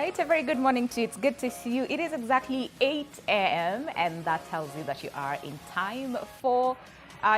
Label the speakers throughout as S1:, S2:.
S1: right, a very good morning to you. It's good to see you. It is exactly 8 a.m. and that tells you that you are in time for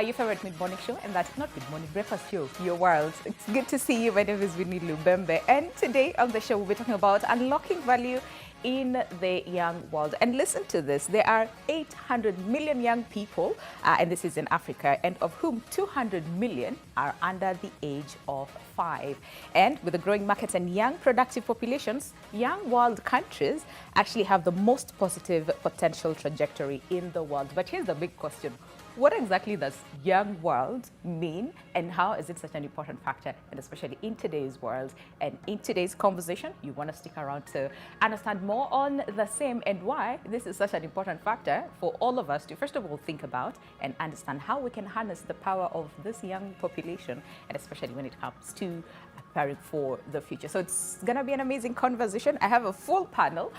S1: your favorite mid-morning show, and that's not mid-morning breakfast show, your world. It's good to see you. My name is Winnie Lubembe, and today on the show we'll be talking about unlocking value in the young world. And listen to this, there are 800 million young people, and this is in Africa, and of whom 200 million are under the age of 5. And with the growing markets and young productive populations, young world countries actually have the most positive potential trajectory in the world. But here's the big question. What exactly does young world mean, and how is it such an important factor, and especially in today's world? And in today's conversation, you want to stick around to understand more on the same and why this is such an important factor for all of us to first of all think about and understand how we can harness the power of this young population, and especially when it comes to preparing for the future. So it's going to be an amazing conversation. I have a full panel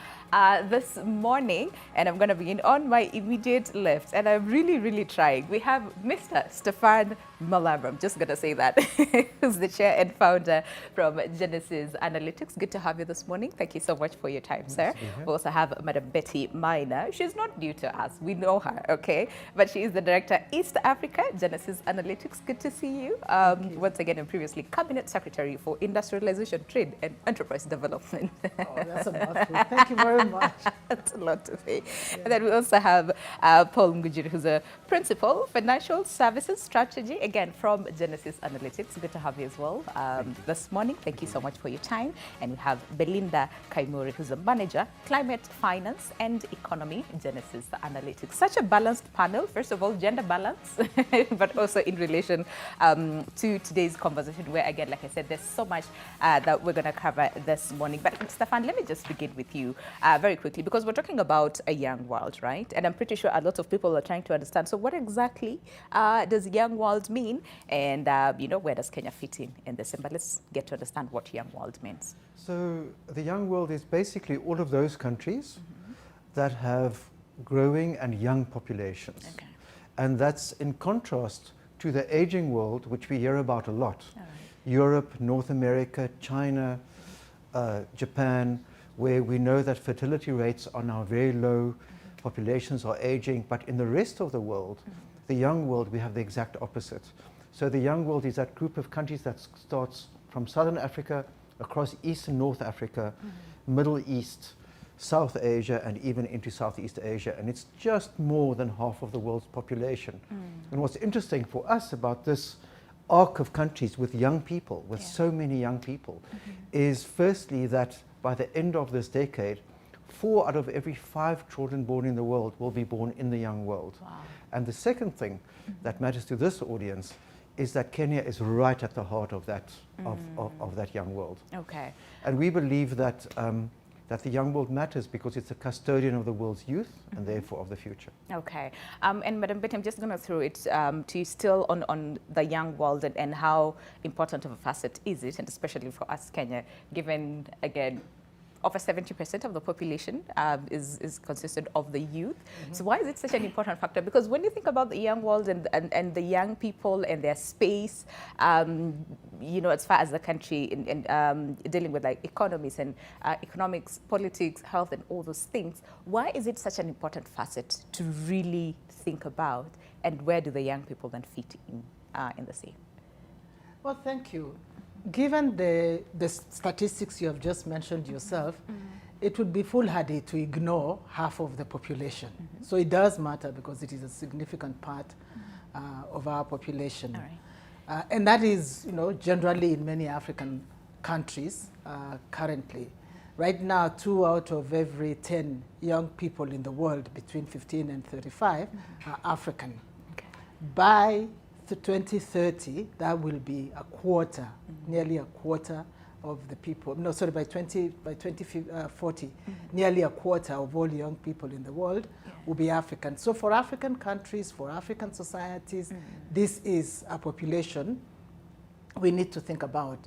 S1: this morning, and I'm going to begin on my immediate left, and I'm really trying. We have Mr. Stefan Malabra, I'm just going to say that, who's the chair and founder from Genesis Analytics. Good to have you this morning. Thank you so much for your time, sir. We also have Madam Betty Miner. She's not new to us. We know her, okay? But she is the director, East Africa, Genesis Analytics. Good to see you. Once again, and previously Cabinet Secretary for Industrialization, Trade and Enterprise Development.
S2: Oh, that's a mouthful. Thank you very much.
S1: That's a lot to say. Yeah. And then we also have Paul Ngujiri, who's a Principal Financial Services Strategy, again from Genesis Analytics. Good to have you as well this morning. Thank you so much for your time. And we have Belinda Kaimuri, who's a Manager, Climate Finance and Economy, Genesis Analytics. Such a balanced panel. First of all, gender balance, but also in relation to today's conversation, where again, like I said, there's so much that we're going to cover this morning. But Stefan, let me just begin with you very quickly, because we're talking about a young world, right? And I'm pretty sure a lot of people are trying to understand. So what exactly does young world mean? And, you know, where does Kenya fit in this? But let's get to understand what young world means.
S2: So the young world is basically all of those countries that have growing and young populations. Okay. And that's in contrast to the aging world, which we hear about a lot. All right. Europe, North America, China, Japan, where we know that fertility rates are now very low, populations are aging, but in the rest of the world, the young world, we have the exact opposite. So the young world is that group of countries that starts from Southern Africa, across East and North Africa, Middle East, South Asia, and even into Southeast Asia, and it's just more than half of the world's population. And what's interesting for us about this arc of countries with young people, with so many young people, is firstly that by the end of this decade, 4 out of every 5 children born in the world will be born in the young world. Wow. And the second thing that matters to this audience is that Kenya is right at the heart of that, of that young world. Okay. And we believe that that the young world matters because it's a custodian of the world's youth and therefore of the future. Okay.
S1: And Madam Betty, I'm just going to throw it to you still on the young world and how important of a facet is it, and especially for us, Kenya, given, again, over 70% of the population is consisted of the youth. So why is it such an important factor? Because when you think about the young world and the young people and their space, you know, as far as the country and dealing with like economies and economics, politics, health, and all those things, why is it such an important facet to really think about, and where do the young people then fit in the scene?
S2: Well, thank you. Given the statistics you have just mentioned yourself, it would be foolhardy to ignore half of the population. So it does matter because it is a significant part of our population. All right. And that is, you know, generally in many African countries currently. Right now, 2 out of every 10 young people in the world between 15 and 35 are African. Okay. By 2030, that will be a quarter, nearly a quarter of the people. No, sorry, by 2040, nearly a quarter of all young people in the world will be African. So for African countries, for African societies, this is a population we need to think about.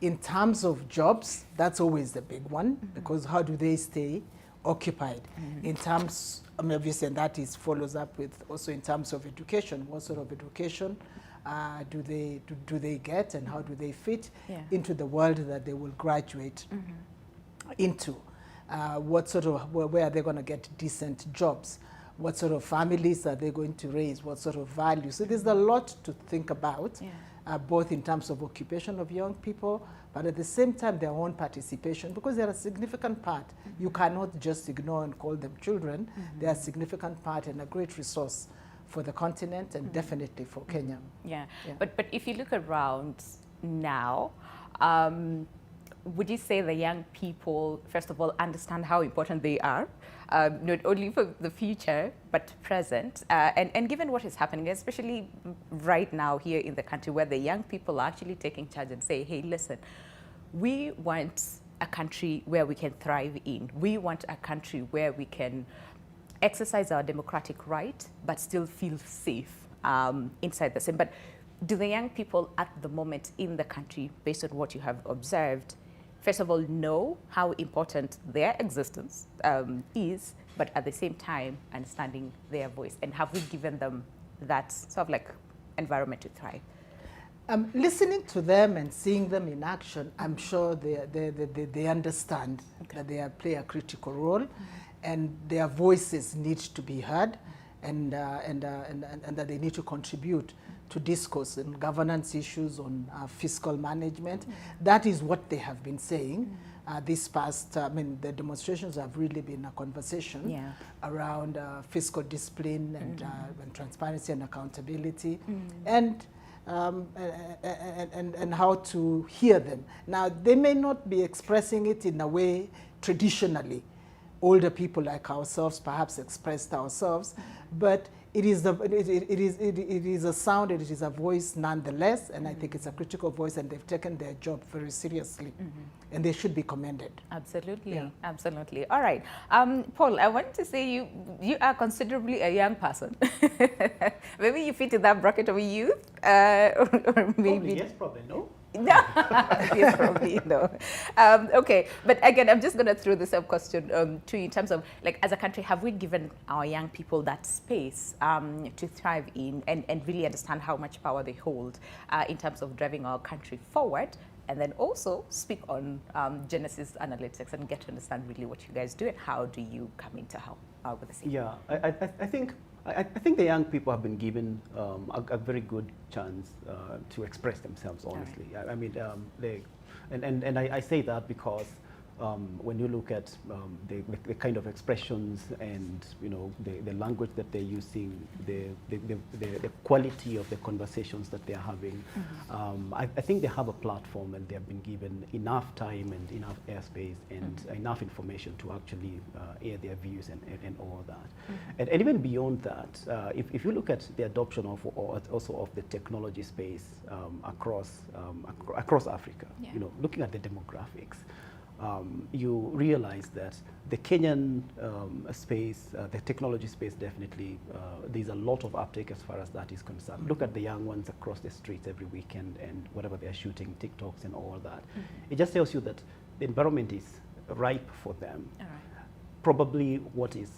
S2: In terms of jobs, that's always the big one, because how do they stay occupied? In terms, I mean, obviously, and that is follows up with also in terms of education. What sort of education do they get, and how do they fit into the world that they will graduate into?
S3: What sort of, where are they going to get decent jobs? What sort of families are they going to raise? What sort of values? So there's a lot to think about, both in terms of occupation of young people, but at the same time their own participation, because they're a significant part. You cannot just ignore and call them children. They are a significant part and a great resource for the continent and definitely for Kenya.
S1: Yeah. But if you look around now, would you say the young people, first of all, understand how important they are, not only for the future, but present? And given what is happening, especially right now here in the country, where the young people are actually taking charge and say, hey, listen, we want a country where we can thrive in. We want a country where we can exercise our democratic right, but still feel safe inside the same. But do the young people at the moment in the country, based on what you have observed, first of all, know how important their existence is, but at the same time, understanding their voice? And have we given them that sort of like environment to thrive?
S3: Listening to them and seeing them in action, I'm sure they understand that they play a critical role, and their voices need to be heard, and that they need to contribute to discourse and governance issues on fiscal management. That is what they have been saying. This past, the demonstrations have really been a conversation around fiscal discipline and transparency and accountability, and how to hear them. Now, they may not be expressing it in a way traditionally older people like ourselves perhaps expressed ourselves, but it is a sound, it is a voice nonetheless, and I think it's a critical voice, and they've taken their job very seriously, and they should be commended.
S1: Absolutely, absolutely. All right, Paul, I want to say you are considerably a young person. Maybe you fit in that bracket of youth, or maybe
S4: probably yes, probably no.
S1: No, yes, probably no. Okay, but again, I'm just going to throw this up question to you in terms of, like, as a country, have we given our young people that space to thrive in and really understand how much power they hold in terms of driving our country forward? And then also speak on Genesis Analytics and get to understand really what you guys do and how do you come in to help with the same.
S4: Yeah, I think the young people have been given a very good chance to express themselves, honestly. Right. I mean, I say that because when you look at the kind of expressions and the language that they're using, the quality of the conversations that they're having, I think they have a platform and they have been given enough time and enough airspace and enough information to actually air their views and all that. And even beyond that, if you look at the adoption of also of the technology space across Africa, looking at the demographics, you realize that the Kenyan space, the technology space, definitely, there's a lot of uptake as far as that is concerned. Look at the young ones across the streets every weekend and whatever they're shooting, TikToks and all that. It just tells you that the environment is ripe for them. Probably what is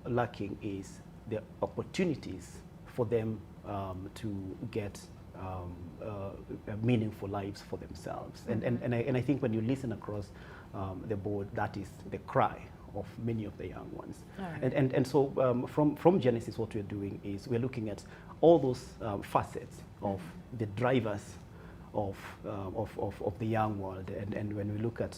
S4: lacking is the opportunities for them to get meaningful lives for themselves. And I think when you listen across the board, that is the cry of many of the young ones. And so from Genesis, what we're doing is we're looking at all those facets of the drivers of the young world, and when we look at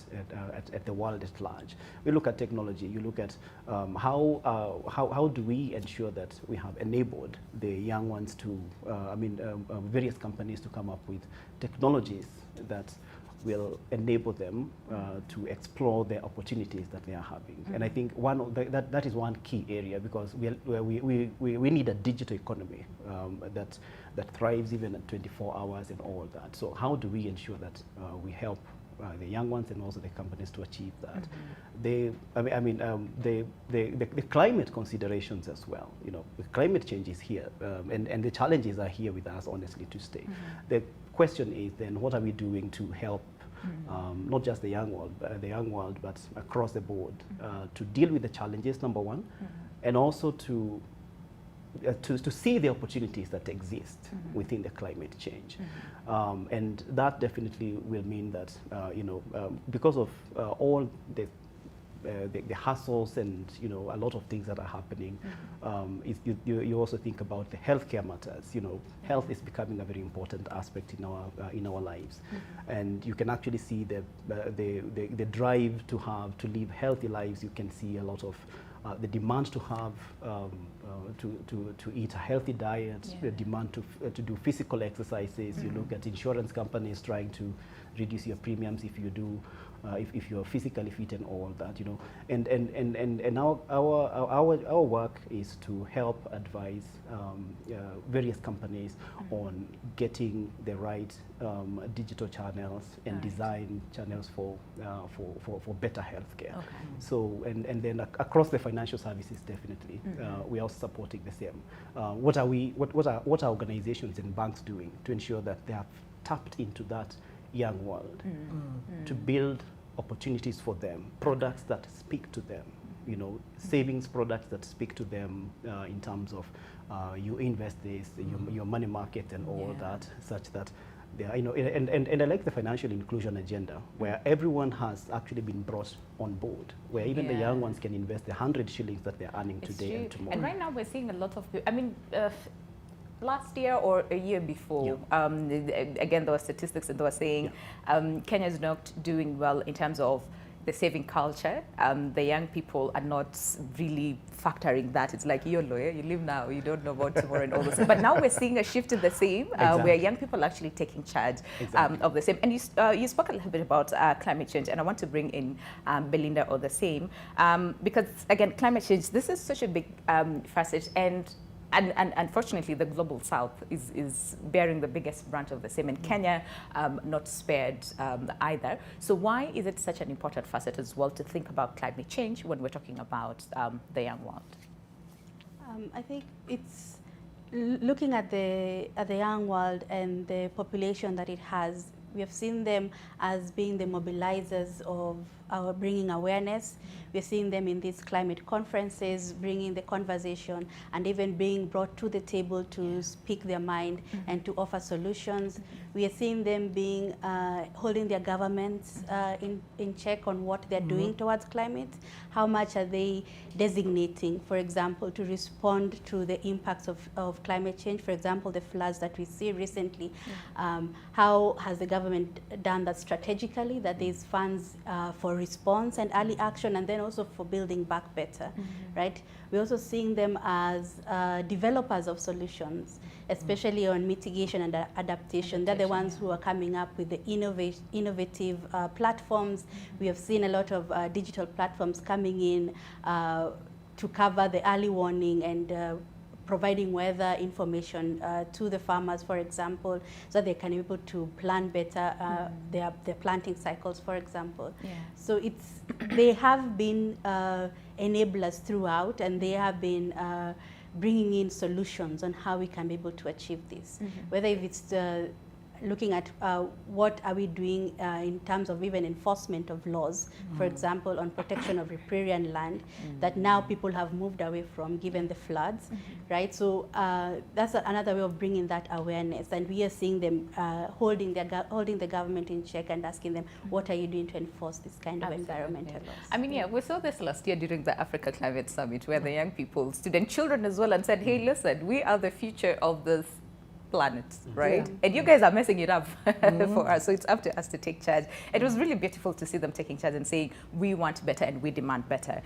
S4: the world at large, we look at technology. You look at how do we ensure that we have enabled the young ones to, various companies to come up with technologies that will enable them to explore the opportunities that they are having. And I think that is one key area, because we need a digital economy that thrives even at 24 hours and all that. So how do we ensure that we help the young ones and also the companies to achieve that? The climate considerations as well. The climate change is here, and the challenges are here with us, honestly, to stay. The question is then, what are we doing to help not just the young world, but across the board, to deal with the challenges, number one, and also to see the opportunities that exist within the climate change. And that definitely will mean that, because of all the the hassles and a lot of things that are happening, you also think about the healthcare matters. Health is becoming a very important aspect in our lives, and you can actually see the drive to live healthy lives. You can see a lot of the demand to have to eat a healthy diet, the demand to do physical exercises. You look at insurance companies trying to reduce your premiums if you do if you're physically fit and all that, and our work is to help advise various companies on getting the right digital channels and design channels for better healthcare.
S1: Okay.
S4: So and then across the financial services, definitely we are also supporting the same. What are organizations and banks doing to ensure that they have tapped into that young world to build opportunities for them, products that speak to them, savings products that speak to them in terms of you invest this, your money market and all that, such that they are, and I like the financial inclusion agenda where everyone has actually been brought on board, where even the young ones can invest the 100 shillings that they're earning today and tomorrow.
S1: And right now we're seeing a lot of people, last year or a year before, again, there were statistics that were saying Kenya is not doing well in terms of the saving culture. The young people are not really factoring that. It's like, you're a lawyer, you live now, you don't know about tomorrow and all this. But now we're seeing a shift in the same, where young people are actually taking charge of the same. And you spoke a little bit about climate change, and I want to bring in Belinda or the same, because again, climate change, this is such a big facet, and unfortunately, the global south is bearing the biggest brunt of the same, and Kenya not spared either. So why is it such an important facet as well to think about climate change when we're talking about the young world?
S5: I think it's looking at the young world and the population that it has. We have seen them as being the mobilizers of our bringing awareness. We're seeing them in these climate conferences, bringing the conversation and even being brought to the table to speak their mind and to offer solutions. We are seeing them being holding their governments in check on what they're doing towards climate. How much are they designating, for example, to respond to the impacts of climate change? For example, the floods that we see recently. How has the government done that strategically, that there's funds for response and early action, and then also for building back better, right? We're also seeing them as developers of solutions, especially on mitigation and adaptation. They're the ones who are coming up with the innovative platforms. We have seen a lot of digital platforms coming in to cover the early warning and providing weather information to the farmers, for example, so they can be able to plan better their planting cycles, for example. So they have been enablers throughout, and they have been bringing in solutions on how we can be able to achieve this. Whether if it's looking at what are we doing in terms of even enforcement of laws, for example, on protection of riparian land that now people have moved away from given the floods, right? So that's another way of bringing that awareness, and we are seeing them holding the government in check and asking them, what are you doing to enforce this kind of environmental laws?
S1: I mean, we saw this last year during the Africa Climate Summit, where the young people, student children as well, and said, hey, listen, we are the future of this planet, right? And you guys are messing it up for us, so it's up to us to take charge. It was really beautiful to see them taking charge and saying, we want better and we demand better,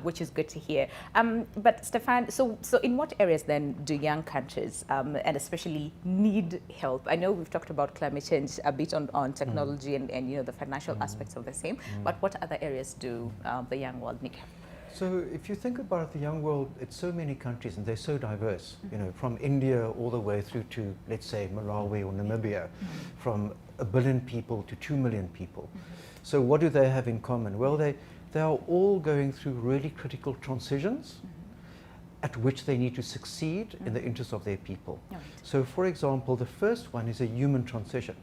S1: which is good to hear. But Stefan, so in what areas then do young countries, and especially, need help? I know we've talked about climate change a bit on technology and the financial aspects of the same, but what other areas do the young world need help?
S2: So if you think about the young world, it's so many countries and they're so diverse, from India all the way through to, let's say, Malawi or Namibia, from 1 billion people to 2 million people. So what do they have in common? Well, they are all going through really critical transitions at which they need to succeed in the interest of their people. So for example, the first one is a human transition.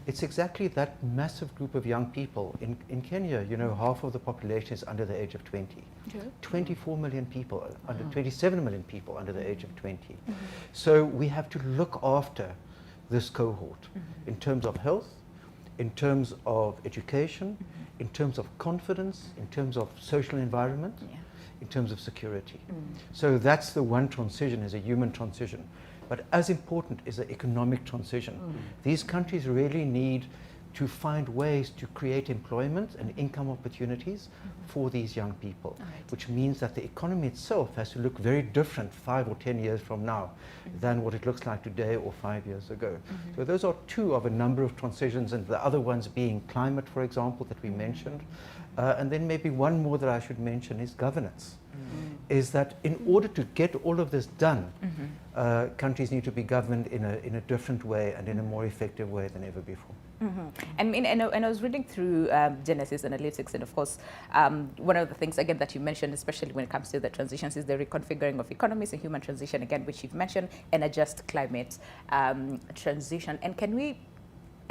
S2: It's exactly that massive group of young people. In Kenya, half of the population is under the age of 20. 24 million people, 27 million people under the age of 20. So we have to look after this cohort in terms of health, in terms of education, in terms of confidence, in terms of social environment, in terms of security. So that's the one transition, is a human transition. But as important is the economic transition. These countries really need to find ways to create employment and income opportunities for these young people, which means that the economy itself has to look very different 5 or 10 years from now than what it looks like today or 5 years ago. So those are two of a number of transitions, and the other ones being climate, for example, that we mentioned. And then maybe one more that I should mention is governance. Is that in order to get all of this done, countries need to be governed in a different way and in a more effective way than ever before.
S1: And I was reading through Genesis Analytics, and of course, one of the things, again, that you mentioned, especially when it comes to the transitions, is the reconfiguring of economies and human transition, again, which you've mentioned, and a just climate transition. And can we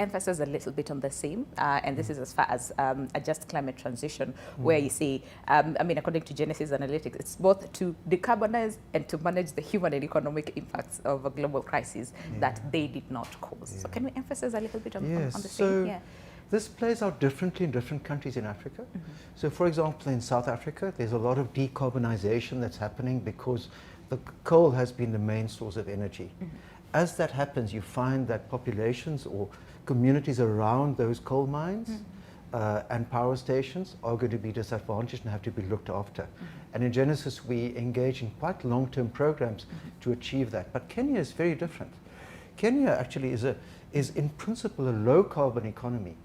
S1: emphasize a little bit on the same, and this is as far as a just climate transition, where you see, I mean, according to Genesis Analytics, it's both to decarbonize and to manage the human and economic impacts of a global crisis that they did not cause. So can we emphasize a little bit on the same?
S2: So this plays out differently in different countries in Africa. So for example, in South Africa, there's a lot of decarbonization that's happening because the coal has been the main source of energy. As that happens, you find that populations or communities around those coal mines and power stations are going to be disadvantaged and have to be looked after. And in Genesis, we engage in quite long-term programs to achieve that. But Kenya is very different. Kenya actually is in principle a low-carbon economy,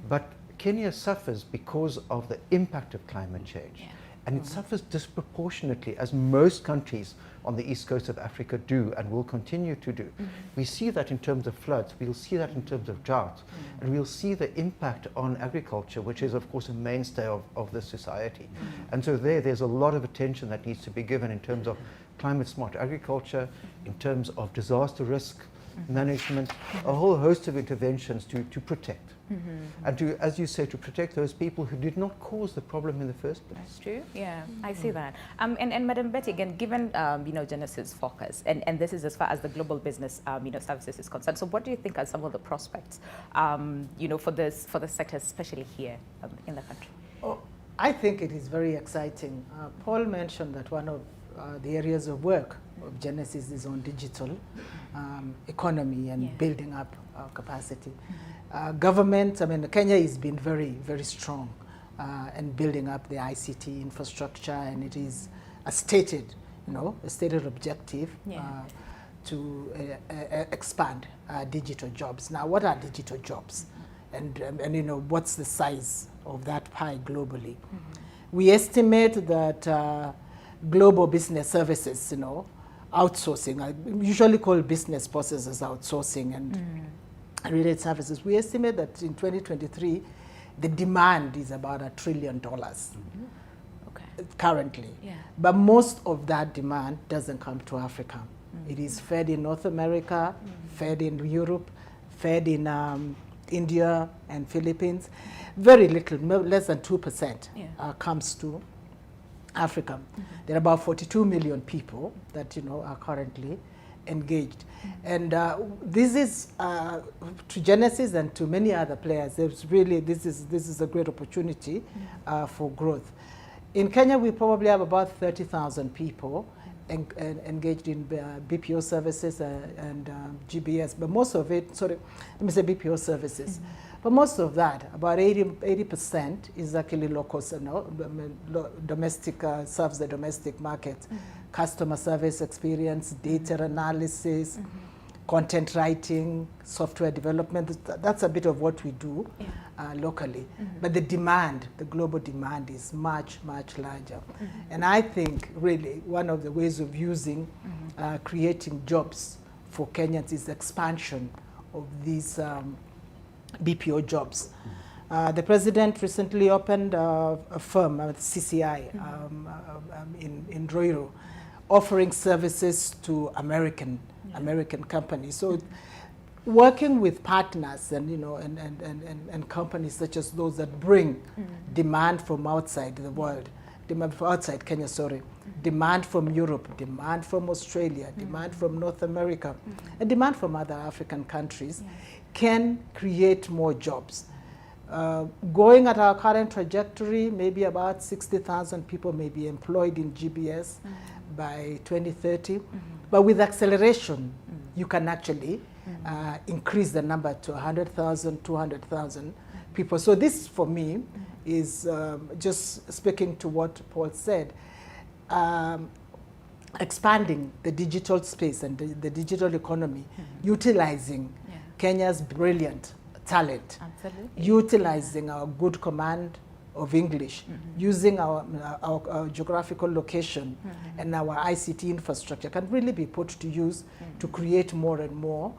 S2: but Kenya suffers because of the impact of climate change. And it suffers disproportionately, as most countries on the east coast of Africa do and will continue to do. We see that in terms of floods, we'll see that in terms of drought, and we'll see the impact on agriculture, which is of course a mainstay of this society. And so there's a lot of attention that needs to be given in terms of climate smart agriculture, in terms of disaster risk management, a whole host of interventions to protect. And to, as you say, to protect those people who did not cause the problem in the first place.
S1: That's true. Yeah, I see that. And Madam Betty, again, given Genesis focus, and this is as far as the global business services is concerned. So, what do you think are some of the prospects, for the sector, especially here in the country?
S3: Oh, I think it is very exciting. Paul mentioned that one of the areas of work of Genesis is on digital economy and building up our capacity. Government, I mean, Kenya has been very, very strong in building up the ICT infrastructure, and it is a stated objective to expand digital jobs. Now, what are digital jobs? And what's the size of that pie globally? We estimate that global business services, outsourcing, I usually call business processes outsourcing and related services. We estimate that in 2023, the demand is about $1 trillion currently. But most of that demand doesn't come to Africa. It is fed in North America, fed in Europe, fed in India and Philippines. Very little, less than 2% comes to Africa. There are about 42 million people that are currently engaged, and this is to Genesis and to many other players. There's really this is a great opportunity for growth. In Kenya, we probably have about 30,000 people engaged in BPO services and GBS, but most of it, let me say BPO services. But most of that, about 80% is actually local, domestic, serves the domestic market. Customer service experience, data analysis, content writing, software development. That's a bit of what we do locally. But the demand, the global demand is much, much larger. And I think really one of the ways of using, creating jobs for Kenyans is expansion of these BPO jobs. The president recently opened a firm, CCI, in Roiro, offering services to American companies. So, working with partners and and companies such as those that bring demand from outside the world, demand from outside Kenya, demand from Europe, demand from Australia, demand from North America, and demand from other African countries, can create more jobs. Going at our current trajectory, maybe about 60,000 people may be employed in GBS by 2030. But with acceleration, you can actually increase the number to 100,000, 200,000 people. So this, for me, is just speaking to what Paul said, expanding the digital space and the digital economy, utilizing Kenya's brilliant talent, utilizing our good command of English, using our geographical location and our ICT infrastructure can really be put to use to create more and more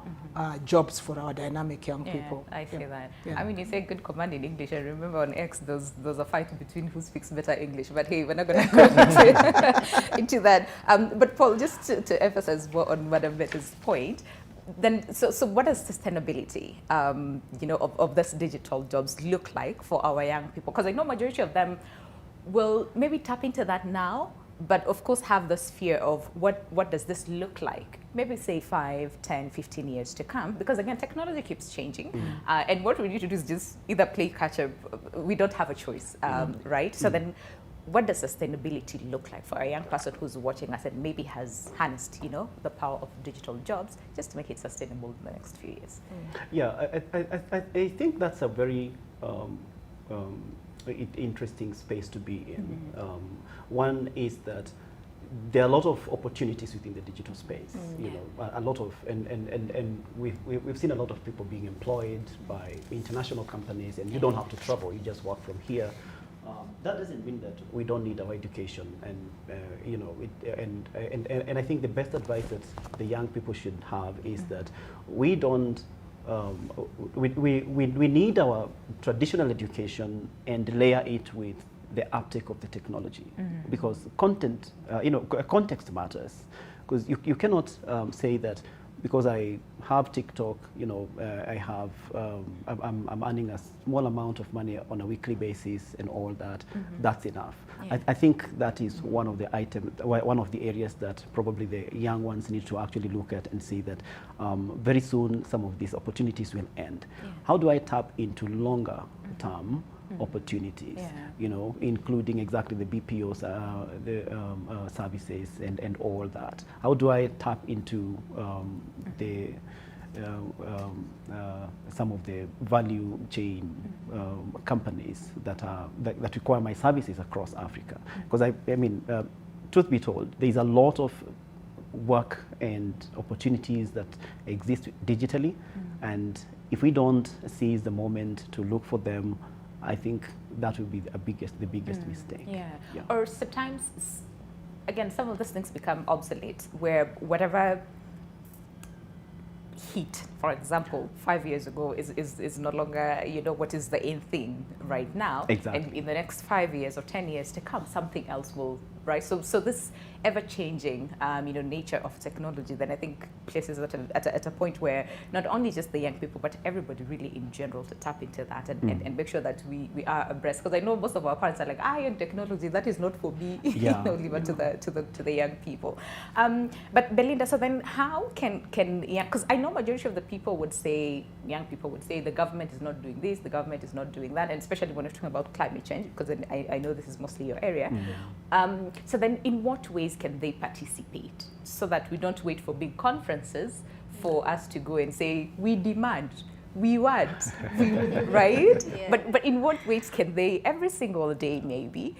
S3: jobs for our dynamic young people.
S1: I see that. I mean, you say good command in English. I remember on X, there's a fight between who speaks better English. But hey, we're not going to go into that. But Paul, just to emphasize more on Madam Betty's point, then, so what does sustainability, of this digital jobs look like for our young people? Because I know majority of them will maybe tap into that now, but of course have this fear of what does this look like? Maybe say 5, 10, 15 years to come, because again, technology keeps changing. And what we need to do is just either play catch up. We don't have a choice, right? So then, what does sustainability look like for a young person who's watching us and maybe has harnessed, the power of digital jobs just to make it sustainable in the next few years?
S4: Yeah, I think that's a very interesting space to be in. One is that there are a lot of opportunities within the digital space. A lot of, and we've seen a lot of people being employed by international companies, and you don't have to travel; you just work from here. That doesn't mean that we don't need our education, and and I think the best advice that the young people should have is that we don't. We need our traditional education and layer it with the uptake of the technology, because content, context matters. Because you cannot say that because I have TikTok, I have, I'm earning a small amount of money on a weekly basis and all that, that's enough. I think that is one of the one of the areas that probably the young ones need to actually look at and see that very soon some of these opportunities will end. How do I tap into longer term opportunities, including exactly the BPOs, the services and all that? How do I tap into the some of the value chain companies that require my services across Africa? Because I mean, truth be told, there is a lot of work and opportunities that exist digitally, and if we don't seize the moment to look for them, I think that would be the biggest mistake.
S1: Or sometimes, again, some of these things become obsolete, where whatever heat, for example, 5 years ago is no longer, what is the in thing right now.
S4: Exactly.
S1: And in the next 5 years or 10 years to come, something else will, right? So this ever-changing, nature of technology, then I think places at a point where not only just the young people, but everybody really in general to tap into that and make sure that we are abreast. Because I know most of our parents are like, in technology, that is not for me, leave it to the young people. But Belinda, so then how can because I know majority of the people would say, young people would say, the government is not doing this, the government is not doing that, and especially when we're talking about climate change, because I know this is mostly your area. So then in what ways can they participate so that we don't wait for big conferences for us to go and say, we demand, we want, right? But in what ways can they, every single day maybe,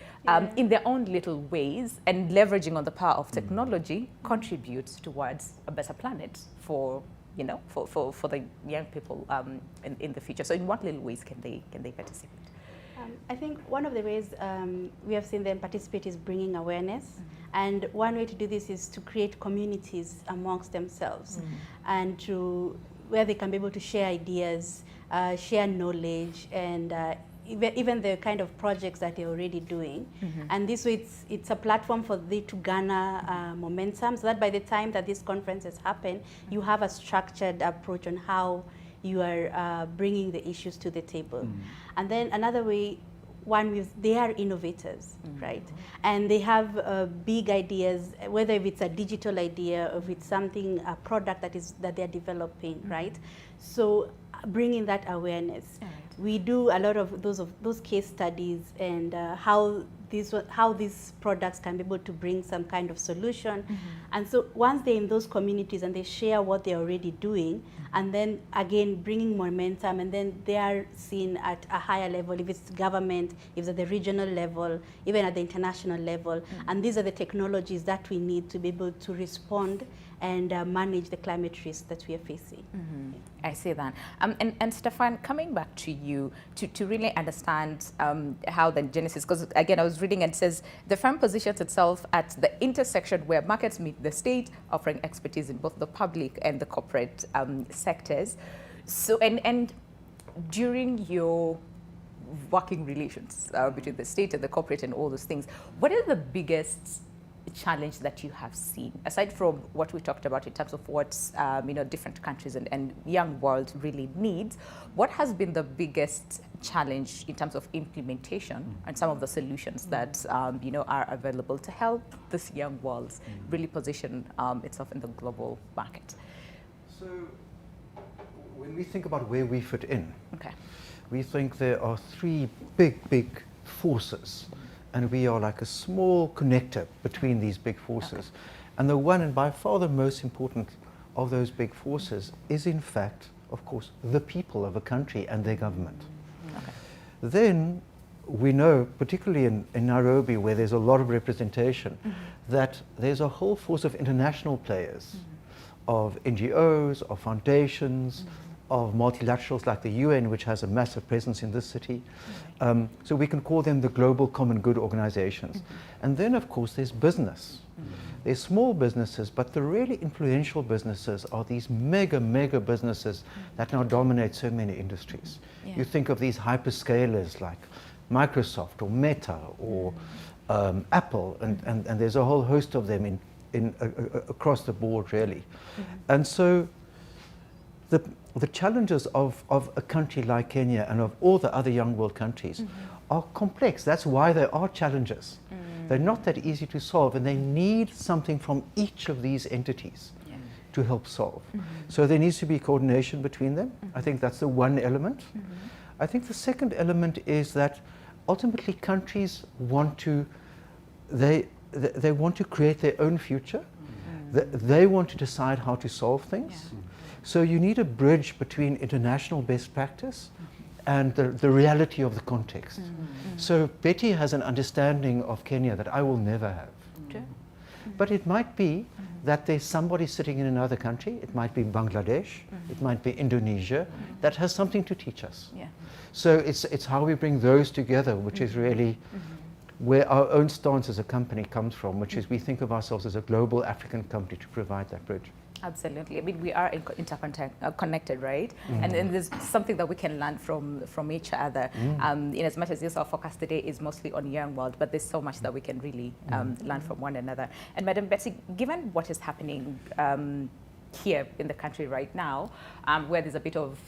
S1: in their own little ways and leveraging on the power of technology, contribute towards a better planet for the young people in the future? So in what little ways can they participate?
S5: I think one of the ways we have seen them participate is bringing awareness. And one way to do this is to create communities amongst themselves and where they can be able to share ideas, share knowledge, and even the kind of projects that they're already doing. And this way it's a platform for them to garner momentum, so that by the time that these conferences happen, you have a structured approach on how you are bringing the issues to the table. And then another way, they are innovators, right? And they have big ideas, whether if it's a digital idea, or if it's something, a product that they're developing, right? So bringing that awareness. we do a lot of those case studies and how these products can be able to bring some kind of solution. And so once they're in those communities and they share what they're already doing, and then again bringing momentum, and then they are seen at a higher level, if it's government, if it's at the regional level, even at the international level. And these are the technologies that we need to be able to respond and manage the climate risks that we are facing.
S1: I see that. And Stefan, coming back to you to really understand how the genesis, because again, I was reading and it says the firm positions itself at the intersection where markets meet the state, offering expertise in both the public and the corporate sectors. So, and during your working relations between the state and the corporate and all those things, what are the biggest challenge that you have seen, aside from what we talked about in terms of what different countries and young world really needs? What has been the biggest challenge in terms of implementation and some of the solutions that are available to help this young world really position itself in the global market?
S2: So when we think about where we fit in, we think there are three big forces, and we are like a small connector between these big forces. And the one, and by far the most important of those big forces, is in fact, of course, the people of a country and their government. Then we know, particularly in Nairobi, where there's a lot of representation, that there's a whole force of international players, of NGOs, of foundations, of multilaterals like the UN, which has a massive presence in this city. So we can call them the global common good organizations. And then, of course, there's business. There's small businesses, but the really influential businesses are these mega businesses that now dominate so many industries. You think of these hyperscalers like Microsoft or Meta or Apple, and there's a whole host of them across the board, really. And so the challenges of a country like Kenya and of all the other young world countries are complex. That's why there are challenges. They're not that easy to solve, and they need something from each of these entities to help solve. So there needs to be coordination between them. I think that's the one element. I think the second element is that ultimately countries want to, they want to create their own future. They want to decide how to solve things. So you need a bridge between international best practice and the reality of the context. So Betty has an understanding of Kenya that I will never have. But it might be that there's somebody sitting in another country, it might be Bangladesh, it might be Indonesia, that has something to teach us. So it's how we bring those together, which is really where our own stance as a company comes from, which is we think of ourselves as a global African company to provide that bridge.
S1: Absolutely. I mean, we are interconnected, right? And there's something that we can learn from each other. In as much as yes, our focus today is mostly on young world, but there's so much that we can really learn from one another. And Madam Betsy, given what is happening here in the country right now, where there's a bit of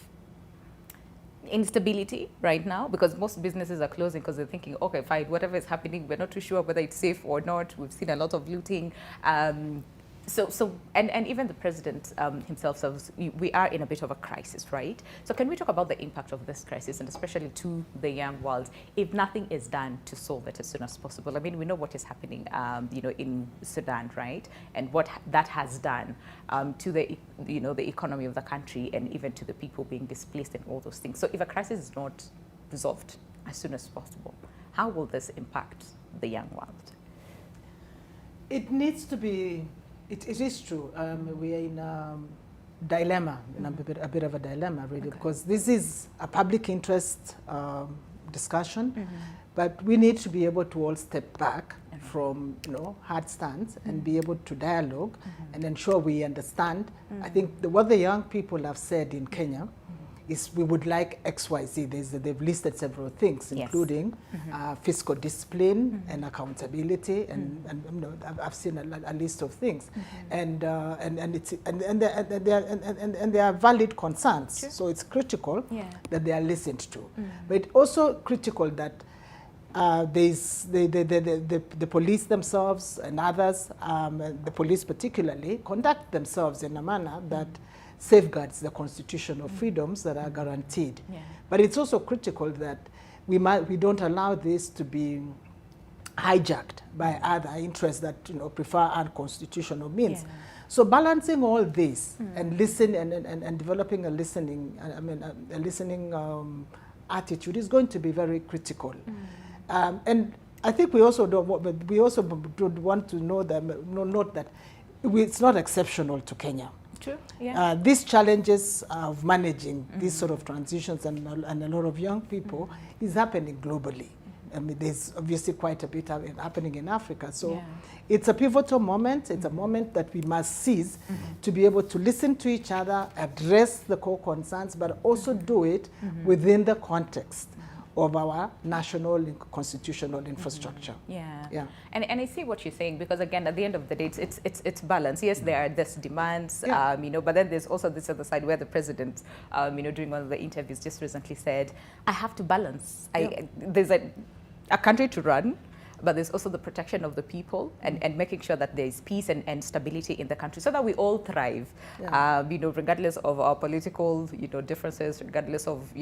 S1: instability right now, because most businesses are closing because they're thinking, okay, fine, whatever is happening, we're not too sure whether it's safe or not. We've seen a lot of looting. And even the president himself says we are in a bit of a crisis, right? So can we talk about the impact of this crisis, and especially to the young world, if nothing is done to solve it as soon as possible? I mean, we know what is happening, in Sudan, right? And what that has done to the, the economy of the country, and even to the people being displaced and all those things. So if a crisis is not resolved as soon as possible, how will this impact the young world?
S3: It needs to be. It is true. We are in a dilemma, in a bit of a dilemma, really, because this is a public interest discussion, but we need to be able to all step back from hard stance and be able to dialogue and ensure we understand. I think what the young people have said in Kenya is we would like XYZ. They've listed several things, including fiscal discipline and accountability, and I've seen a list of things, and there are valid concerns. So it's critical that they are listened to, but it's also critical that the police themselves and others, the police particularly, conduct themselves in a manner that safeguards the constitutional freedoms that are guaranteed.
S1: Yeah.
S3: But it's also critical that we don't allow this to be hijacked by other interests that prefer unconstitutional means.
S1: Yeah.
S3: So balancing all this and listen and developing a listening, a listening attitude is going to be very critical. And I think we also would want to note that it's not exceptional to Kenya.
S1: True. Yeah.
S3: These challenges of managing these sort of transitions and a lot of young people is happening globally. I mean, there's obviously quite a bit happening in Africa. So
S1: Yeah.
S3: it's a pivotal moment. It's a moment that we must seize to be able to listen to each other, address the core concerns, but also do it within the context of our national and constitutional infrastructure.
S1: Yeah.
S3: Yeah.
S1: And I see what you're saying, because again, at the end of the day, it's balance. Yes, there are these demands,
S3: Yeah.
S1: but then there's also this other side where the president, during one of the interviews just recently said, I have to balance.
S3: Yeah.
S1: There's a country to run, but there's also the protection of the people and making sure that there's peace and stability in the country so that we all thrive,
S3: Yeah.
S1: regardless of our political, differences, regardless of,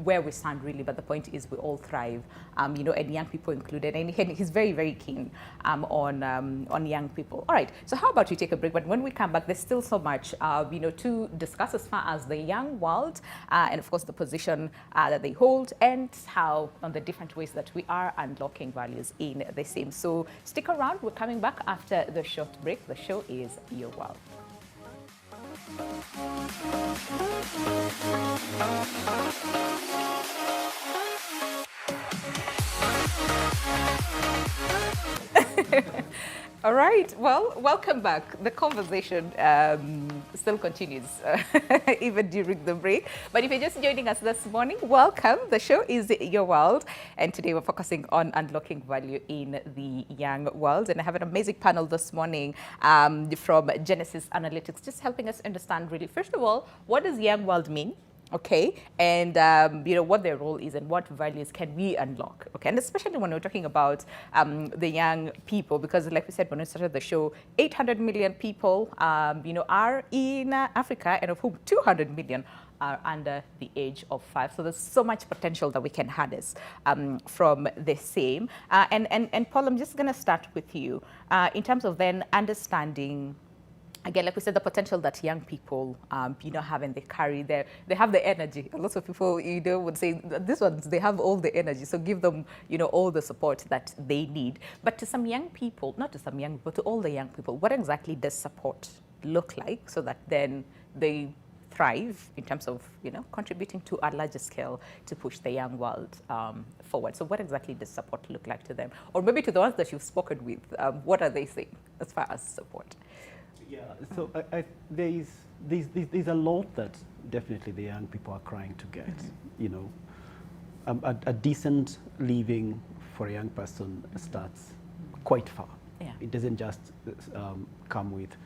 S1: where we stand really, but the point is we all thrive, and young people included, and he's very, very keen on young people. All right, so how about we take a break, but when we come back, there's still so much, to discuss as far as the young world, and of course the position that they hold, and how on the different ways that we are unlocking values in the same. So stick around, we're coming back after the short break. The show is Your World. All right, well, welcome back. The conversation still continues even during the break. But if you're just joining us this morning, welcome. The show is Your World, and today we're focusing on unlocking value in the young world. And I have an amazing panel this morning from Genesis Analytics, just helping us understand really, first of all, what does young world mean? Okay, and what their role is and what values can we unlock, okay, and especially when we're talking about the young people, because like we said when we started the show, 800 million people are in Africa, and of whom 200 million are under the age of 5. So there's so much potential that we can harness from the same. And Paul, I'm just going to start with you in terms of then understanding, again, like we said, the potential that young people, have, and they carry there. They have the energy. A lot of people, would say, these ones, they have all the energy. So give them, all the support that they need. But to some young people, not to some young, but to all the young people, what exactly does support look like so that then they thrive in terms of, contributing to a larger scale to push the young world forward? So what exactly does support look like to them? Or maybe to the ones that you've spoken with, what are they saying as far as support?
S4: Yeah, so there's a lot that definitely the young people are trying to get. A decent living for a young person starts quite far.
S1: Yeah.
S4: It doesn't just come with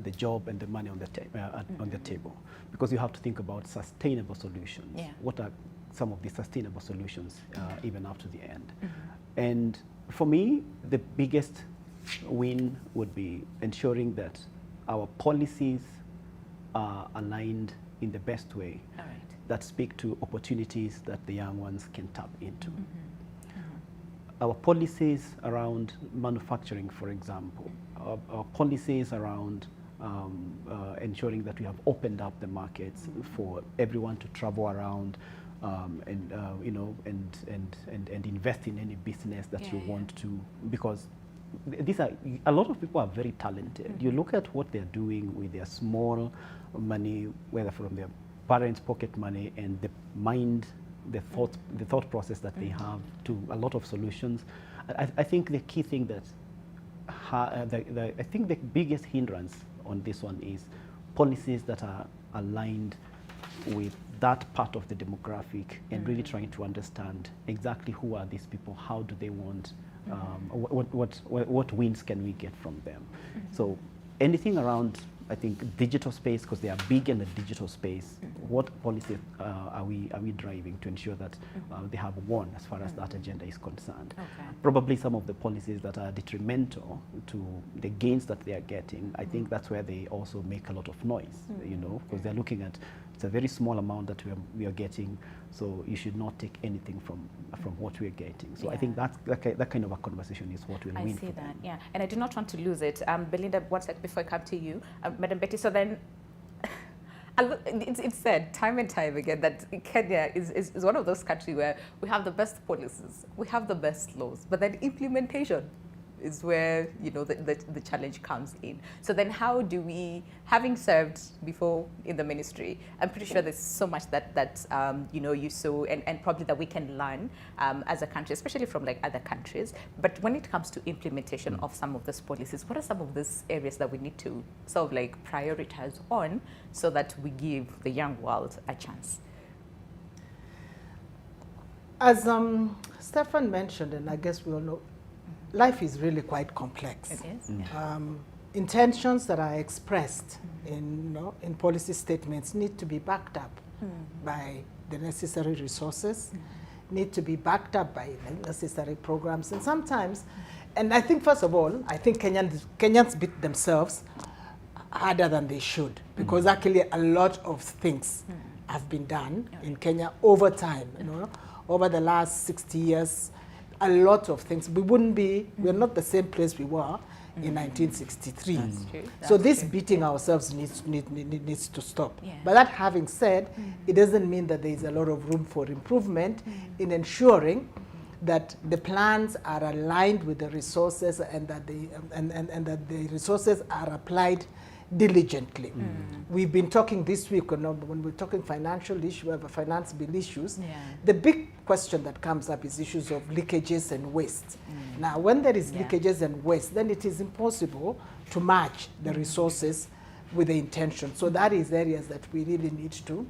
S4: the job and the money on the table, because you have to think about sustainable solutions.
S1: Yeah.
S4: What are some of the sustainable solutions even up to the end? And for me, the biggest win would be ensuring that our policies are aligned in the best way,
S1: All right.
S4: that speak to opportunities that the young ones can tap into. Our policies around manufacturing, for example, our policies around ensuring that we have opened up the markets for everyone to travel around and invest in any business that you want to, because a lot of people are very talented. You look at what they're doing with their small money, whether from their parents' pocket money, and the thought process that they have to a lot of solutions. I think the key thing that I think the biggest hindrance on this one is policies that are aligned with that part of the demographic, and really trying to understand exactly who are these people, how do they want, what wins can we get from them. So anything around I think digital space, because they are big in the digital space. What policies are we driving to ensure that they have won as far as that agenda is concerned?
S1: Okay.
S4: Probably some of the policies that are detrimental to the gains that they are getting, I think that's where they also make a lot of noise, you know, because they're looking at, it's a very small amount that we are getting, so you should not take anything from what we are getting. So I think that kind of a conversation is what will win.
S1: I see that, yeah. And I do not want to lose it. Belinda, one sec before I come to you. Madam Betty, so then, it's said time and time again that Kenya is one of those countries where we have the best policies, we have the best laws, but then implementation is where, you know, the challenge comes in. So then how do we, having served before in the ministry, I'm pretty sure there's so much that you know, you saw and probably that we can learn as a country, especially from like other countries. But when it comes to implementation of some of these policies, what are some of these areas that we need to sort of like prioritize on so that we give the young world a chance?
S3: As Stefan mentioned, and I guess we all know, life is really quite complex.
S1: It is. Yeah.
S3: Intentions that are expressed in policy statements need to be backed up by the necessary resources, need to be backed up by necessary programs, and sometimes, and I think first of all, I think Kenyans beat themselves harder than they should, because actually a lot of things have been done in Kenya over time, you know, over the last 60 years. A lot of things. We're not the same place we were in 1963.
S1: That's true.
S3: So
S1: That's
S3: this
S1: true.
S3: beating ourselves needs to stop.
S1: Yeah.
S3: But that having said, it doesn't mean that there is a lot of room for improvement in ensuring that the plans are aligned with the resources and that that the resources are applied diligently. We've been talking this week, when we're talking financial issues, finance bill issues, the big question that comes up is issues of leakages and waste. Now, when there is leakages and waste, then it is impossible to match the resources with the intention. So that is areas that we really need to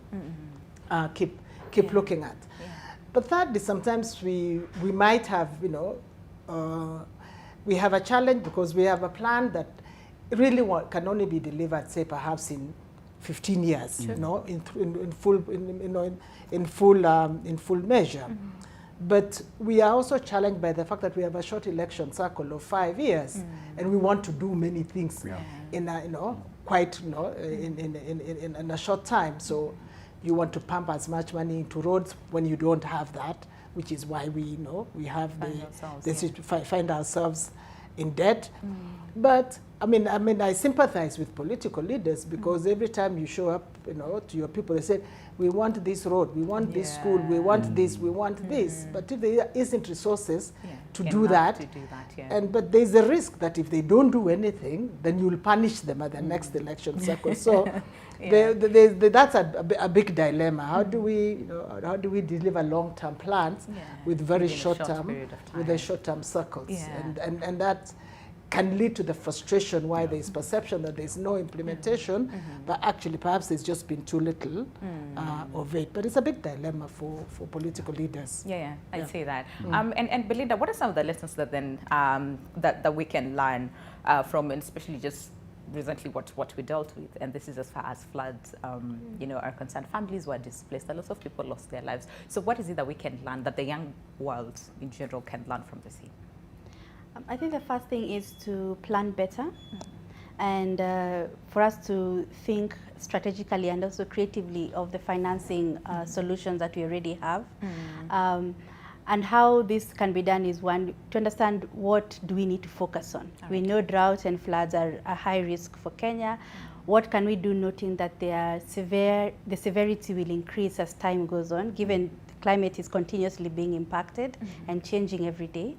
S3: keep looking at. But thirdly, sometimes we might have, you know, we have a challenge because we have a plan that really can only be delivered, say, perhaps in 15 years, you know, in full measure. But we are also challenged by the fact that we have a short election cycle of 5 years, and we want to do many things in a, you know, quite, you know, in a short time. So you want to pump as much money into roads when you don't have that, which is why we, you know, we have find ourselves in debt. But I mean, I sympathize with political leaders, because every time you show up, you know, to your people, they say, we want this road, we want this school, we want this, we want this. But if there isn't resources to do that, but there's a risk that if they don't do anything, then you'll punish them at the next election cycle. So that's a big dilemma. How do we, you know, how do we deliver long-term plans with very short-term, with the short-term circles, and that can lead to the frustration why there is perception that there is no implementation, but actually perhaps there's just been too little of it. But it's a big dilemma for political leaders.
S1: I'd say that. And Belinda, what are some of the lessons that then that we can learn from, and especially just recently what we dealt with, and this is as far as floods you know, are concerned. Families were displaced, a lot of people lost their lives. So what is it that we can learn, that the young world in general can learn from the sea?
S5: I think the first thing is to plan better, and for us to think strategically and also creatively of the financing solutions that we already have. And how this can be done is, one, to understand what do we need to focus on. We know drought and floods are a high risk for Kenya. What can we do, noting that the severity will increase as time goes on, given the climate is continuously being impacted and changing every day.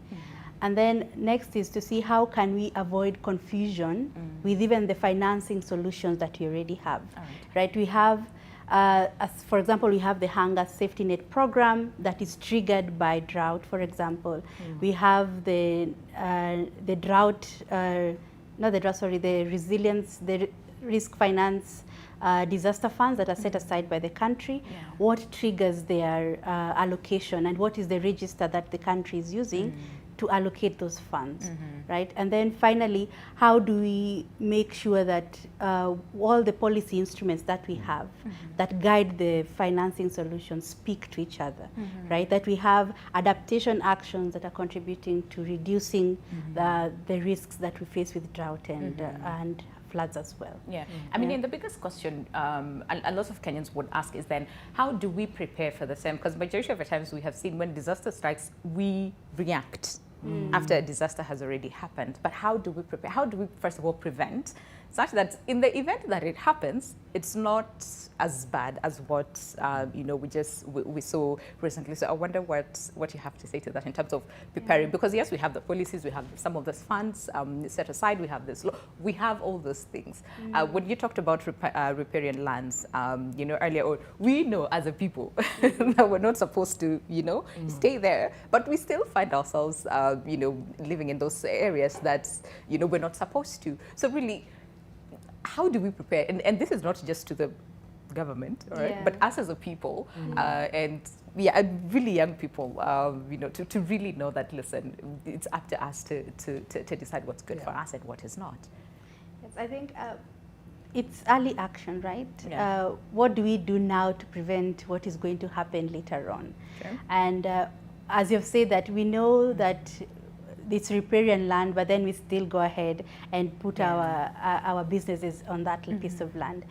S5: And then next is to see how can we avoid confusion with even the financing solutions that we already have. Right? We have, as for example, we have the hunger safety net program that is triggered by drought, for example. We have the drought, not the drought, sorry, the resilience, the risk finance disaster funds that are set aside by the country. What triggers their allocation, and what is the register that the country is using to allocate those funds, right? And then finally, how do we make sure that all the policy instruments that we have that guide the financing solutions speak to each other, right? That we have adaptation actions that are contributing to reducing the risks that we face with drought and floods as well.
S1: Yeah, I mean, and the biggest question a lot of Kenyans would ask is then, how do we prepare for the same? Because majority of the times we have seen when disaster strikes, we react after a disaster has already happened. But how do we prepare? How do we, first of all, prevent such that in the event that it happens, it's not as bad as what we saw recently? So I wonder what you have to say to that in terms of preparing, because yes, we have the policies, we have some of those funds set aside, we have this law, we have all those things. When you talked about riparian lands, earlier, we know as a people that we're not supposed to, stay there, but we still find ourselves, living in those areas that, we're not supposed to. So really, how do we prepare? And this is not just to the government, all right, but us as a people, and really young people, to really know that, listen, it's up to us to decide what's good for us and what is not.
S5: Yes, I think it's early action, right?
S1: Yeah.
S5: What do we do now to prevent what is going to happen later on?
S1: Okay.
S5: And as you've said, that we know that it's riparian land, but then we still go ahead and put our businesses on that piece of land.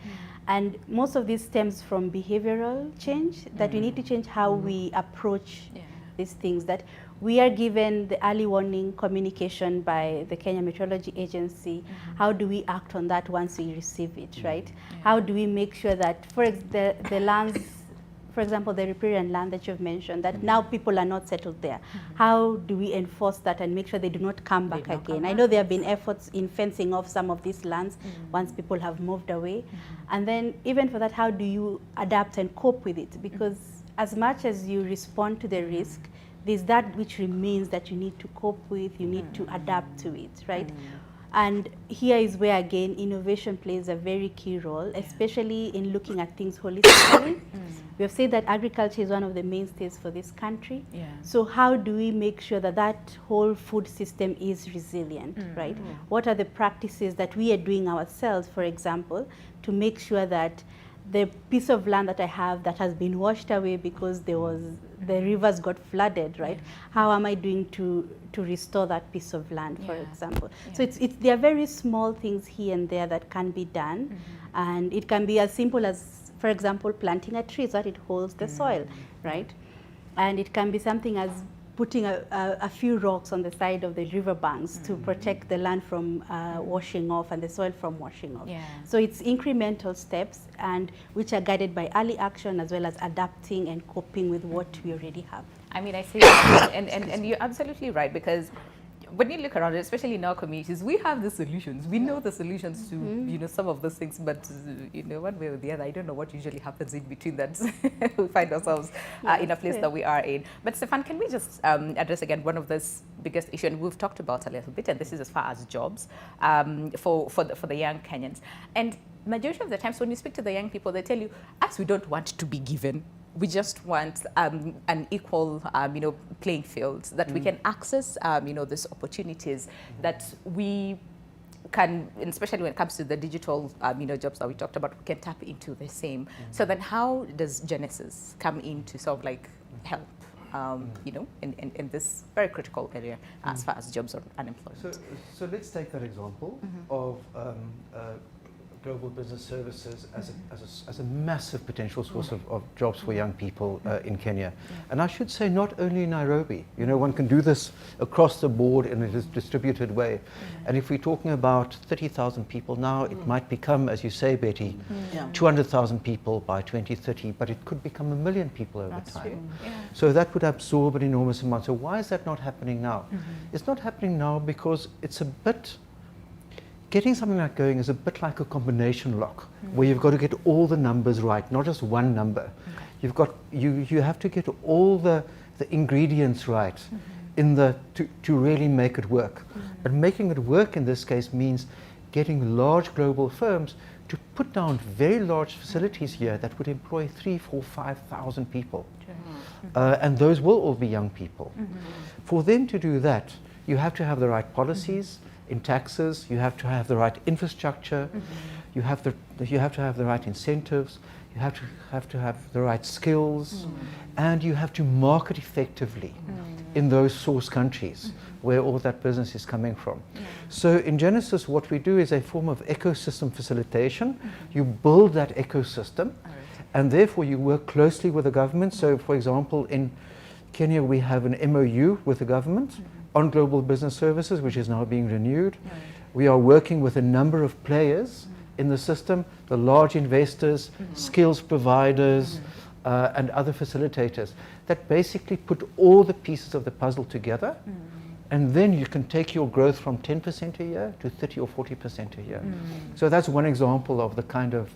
S5: And most of this stems from behavioral change, that we need to change how we approach these things, that we are given the early warning communication by the Kenya Meteorology Agency. How do we act on that once we receive it, right? How do we make sure that, for the lands, for example, the riparian land that you've mentioned, that now people are not settled there. How do we enforce that and make sure they do not come back again? I know there have been efforts in fencing off some of these lands once people have moved away. And then even for that, how do you adapt and cope with it? Because as much as you respond to the risk, there's that which remains that you need to cope with, you need to adapt to it, right? And here is where, again, innovation plays a very key role, especially in looking at things holistically. We have said that agriculture is one of the mainstays for this country. So how do we make sure that that whole food system is resilient, right? What are the practices that we are doing ourselves, for example, to make sure that the piece of land that I have that has been washed away because the rivers got flooded, right? How am I doing to restore that piece of land, for example? So there are very small things here and there that can be done, and it can be as simple as, for example, planting a tree so that it holds the soil, right? And it can be something as putting a few rocks on the side of the riverbanks to protect the land from washing off and the soil from washing off. So it's incremental steps, and which are guided by early action as well as adapting and coping with what we already have.
S1: I mean, I see that, and you're absolutely right, because when you look around, especially in our communities, we have the solutions. We know the solutions to some of those things, but one way or the other, I don't know what usually happens in between that. We find ourselves in a place that we are in. But Stefan, can we just address again one of those biggest issues, and we've talked about a little bit, and this is as far as jobs for the young Kenyans. And majority of the times when you speak to the young people, they tell you, us, we don't want to be given. We just want an equal, playing field, that we can access, these opportunities that we can, especially when it comes to the digital, jobs that we talked about, we can tap into the same. So then how does Genesis come in to sort of like help, in this very critical area as far as jobs or unemployment?
S2: So let's take that example of global business services as a massive potential source of jobs for young people in Kenya. And I should say not only in Nairobi. One can do this across the board in a distributed way. And if we're talking about 30,000 people now, it might become, as you say, Betty, 200,000 people by 2030, but it could become 1 million people over time. So that would absorb an enormous amount. So why is that not happening now? It's not happening now because it's a bit, getting something like going is a bit like a combination lock, where you've got to get all the numbers right, not just one number. You've got you have to get all the ingredients right to really make it work. But making it work in this case means getting large global firms to put down very large facilities here that would employ 3,000, 4,000, 5,000 people. And those will all be young people. For them to do that, you have to have the right policies in taxes, you have to have the right infrastructure, you have to have the right incentives, you have to have the right skills, and you have to market effectively in those source countries where all that business is coming from. So in Genesis, what we do is a form of ecosystem facilitation. You build that ecosystem, and therefore you work closely with the government. So for example, in Kenya, we have an MOU with the government on global business services, which is now being renewed. We are working with a number of players in the system, the large investors, skills providers, and other facilitators that basically put all the pieces of the puzzle together, and then you can take your growth from 10% a year to 30 or 40% a year. So that's one example of the kind of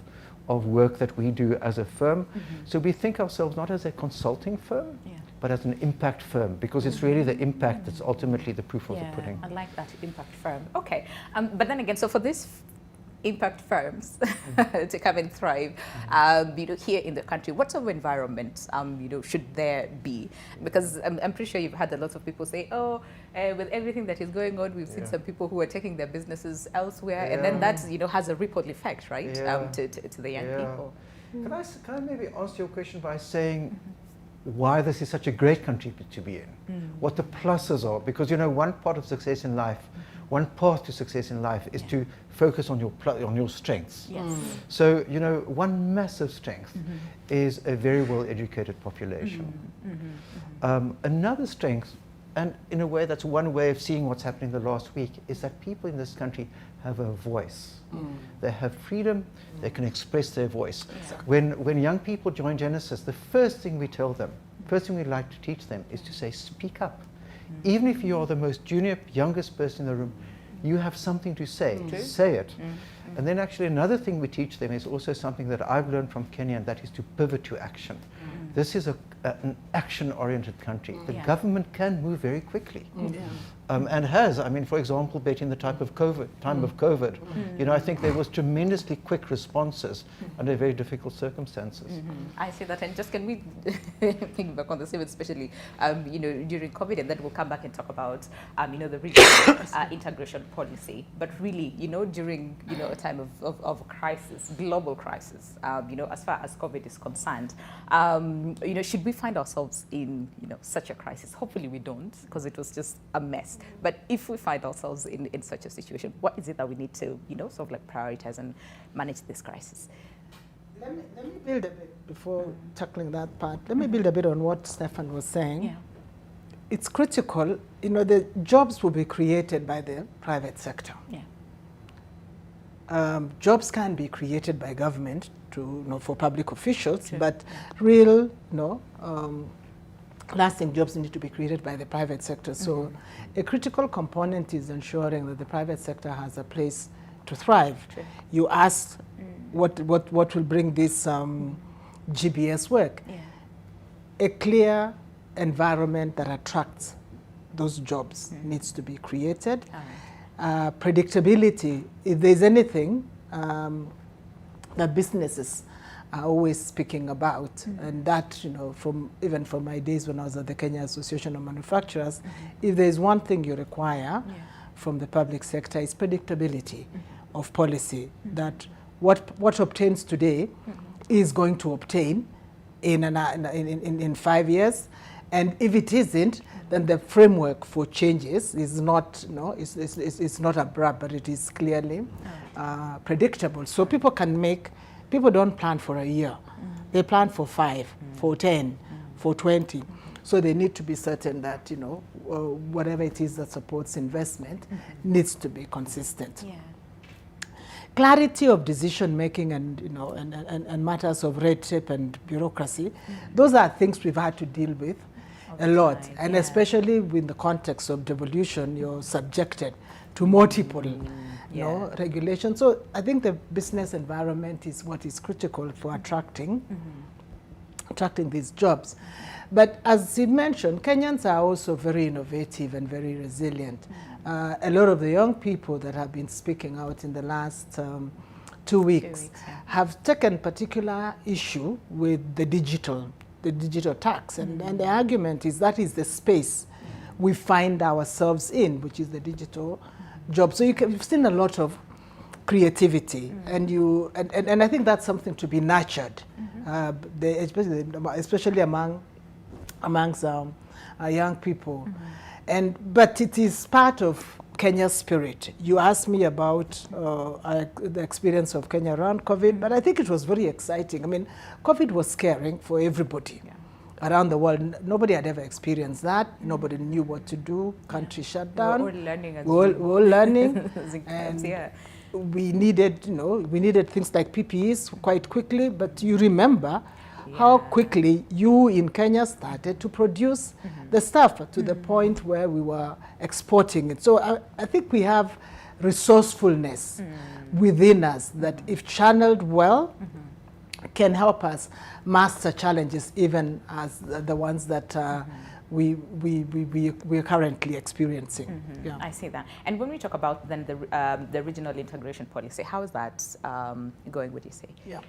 S2: work that we do as a firm. So we think ourselves not as a consulting firm, but as an impact firm, because it's really the impact that's ultimately the proof of the pudding.
S1: I like that, impact firm. Okay, but then again, so for this impact firms to come and thrive, here in the country, what sort of environment, should there be? Because I'm pretty sure you've had a lot of people say, with everything that is going on, we've seen some people who are taking their businesses elsewhere, and then that, has a ripple effect, right, to the young people.
S2: Can I maybe answer your question by saying why this is such a great country to be in, what the pluses are? Because, one part of success in life, one path to success in life is to focus on your strengths. So, one massive strength is a very well-educated population. Another strength, and in a way that's one way of seeing what's happening the last week, is that people in this country have a voice. They have freedom, they can express their voice. When young people join Genesis, the first thing we tell them, first thing we like to teach them is to say, speak up. Even if you are the most junior, youngest person in the room, you have something to say. Say it. And then actually another thing we teach them is also something that I've learned from Kenya, and that is to pivot to action. This is an action-oriented country. The government can move very quickly, and has. I mean, for example, Betty, in the time of COVID, I think there was tremendously quick responses under very difficult circumstances.
S1: I see that, and just can we think back on the same, especially during COVID, and then we'll come back and talk about the regional integration policy. But really, during a time of crisis, global crisis, as far as COVID is concerned, should we find ourselves in such a crisis? Hopefully we don't, because it was just a mess. But if we find ourselves in such a situation, what is it that we need to sort of like prioritize and manage this crisis?
S3: Let me build a bit before tackling that part. Let me build a bit on what Stefan was saying. It's critical, the jobs will be created by the private sector. Jobs can be created by government for public officials, but real, lasting jobs need to be created by the private sector. So a critical component is ensuring that the private sector has a place to thrive. You asked what will bring this GBS work. A clear environment that attracts those jobs needs to be created. Predictability, if there's anything that businesses are always speaking about, and that, even from my days when I was at the Kenya Association of Manufacturers, if there's one thing you require from the public sector, it's predictability of policy, that what obtains today is going to obtain in 5 years, and if it isn't, then the framework for changes is not, it's not abrupt, but it is clearly predictable. So people don't plan for a year. They plan for 5, for 10, for 20. So they need to be certain that, whatever it is that supports investment needs to be consistent. Clarity of decision making and matters of red tape and bureaucracy, those are things we've had to deal with a lot, and especially in the context of devolution, you're subjected to multiple regulations. So I think the business environment is what is critical for attracting these jobs. But as he mentioned, Kenyans are also very innovative and very resilient. A lot of the young people that have been speaking out in the last 2 weeks,
S1: yeah.
S3: have taken particular issue with the digital tax. And the argument is that is the space we find ourselves in, which is the digital job. So you've seen a lot of creativity, and I think that's something to be nurtured, especially amongst young people. But it is part of Kenya's spirit. You asked me about the experience of Kenya around COVID, but I think it was very exciting. I mean, COVID was scaring for everybody around the world. Nobody had ever experienced that. Nobody knew what to do. Country shut down.
S1: We're all learning.
S3: We're all learning.
S1: And
S3: we needed, we needed things like PPEs quite quickly. But you remember how quickly you in Kenya started to produce the stuff to the point where we were exporting it. So I think we have resourcefulness within us that, if channeled well, can help us master challenges, even as the ones that we're currently experiencing. Yeah.
S1: I see that. And when we talk about then the regional integration policy, how is that going, would you say?
S3: Yeah.